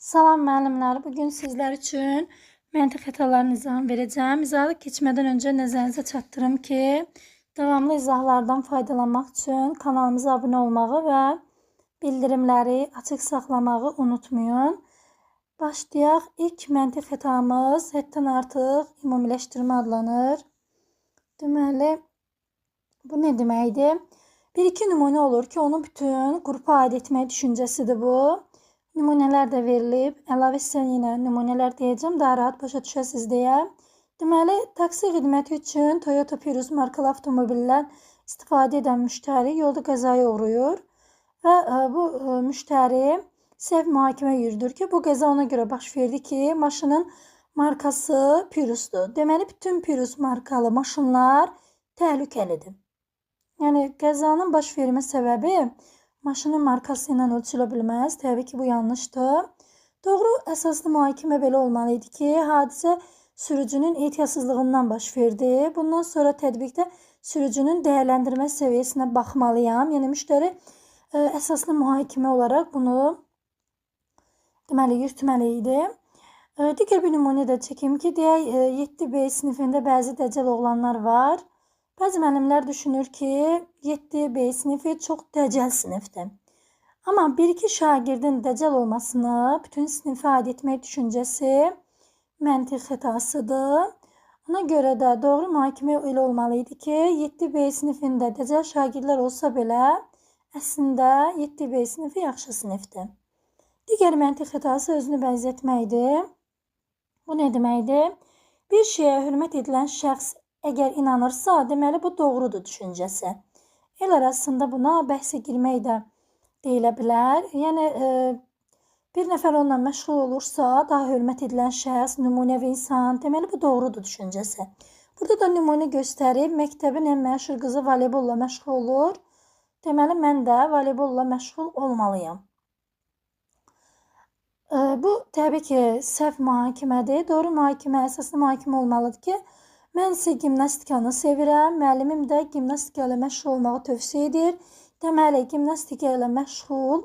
Salam müəllimlər. Bugün sizlər üçün məntiq xətalarının izahını verəcəm. İzaha keçmədən öncə nəzərinizə çatdırım ki, davamlı izahlardan faydalanmaq üçün kanalımıza abunə olmağı və bildirimləri açıq saxlamağı unutmayın. Başlayaq. İlk məntiq xətamız həddən artıq ümumiləşdirmə adlanır. Deməli, bu nə deməkdir? Bir-iki nümunə olur ki, onu bütün qrupa aid etmək düşüncəsidir bu. Nümunələr də verilib. Əlavə sizə yenə nümunələr deyəcəm, daha rahat başa düşəsiniz deyə. Deməli, taksi xidməti üçün Toyota Prius markalı avtomobillər istifadə edən müştəri yolda qəzaya uğrayır və bu müştəri səhv mühakimə yürüdür ki, bu qəza ona görə baş verdi ki, maşının markası Priusdur. Deməli, bütün Prius markalı maşınlar təhlükəlidir. Yəni, qəzanın baş vermə səbəbi maşının markası ilə ölçülə bilməz. Təbii ki, bu yanlışdır. Doğru əsaslı mühakimə belə olmalı idi ki, hadisə sürücünün ehtiyatsızlığından baş verdi. Bundan sonra tətbiqdə sürücünün dəyərləndirmə səviyyəsinə baxmalıyam. Yəni, müştəri əsaslı mühakimə olaraq bunu deməli, yürütməli idi. Digər bir nümunə də çəkim ki, deyək, 7B sinifində bəzi dəcəl oğlanlar var. Bəzi müəllimlər düşünür ki, 7B sinifi çox dəcəl sinifdir. Amma bir-iki şagirdin dəcəl olmasını bütün sinifə aid etmək düşüncəsi məntiq xətasıdır. Ona görə də doğru mühakimə elə olmalı idi ki, 7B sinifində dəcəl şagirdlər olsa belə, əslində 7B sinifi yaxşı sinifdir. Digər məntiq xətası özünü bənzətməkdir. Bu nə deməkdir? Bir şeyə hörmət edilən şəxs əgər inanırsa, deməli bu doğrudur düşüncəsi. El arasında buna bəhsə girmək də deyilə bilər. Yəni, bir nəfər onunla məşğul olursa, daha hörmət edilən şəxs, nümunəvi insan, deməli bu doğrudur düşüncəsi. Burada da nümunə göstərib, məktəbin ən məşhur qızı voleybolla məşğul olur. Deməli, mən də voleybolla məşğul olmalıyam. Bu, təbii ki, səhv mühakimədir. Doğru mühakimə, əsaslı mühakimə olmalıdır ki, mən isə gimnastikanı sevirəm, müəllimim də gimnastika ilə məşğul olmağı tövsiyə edir. Deməli, gimnastika ilə məşğul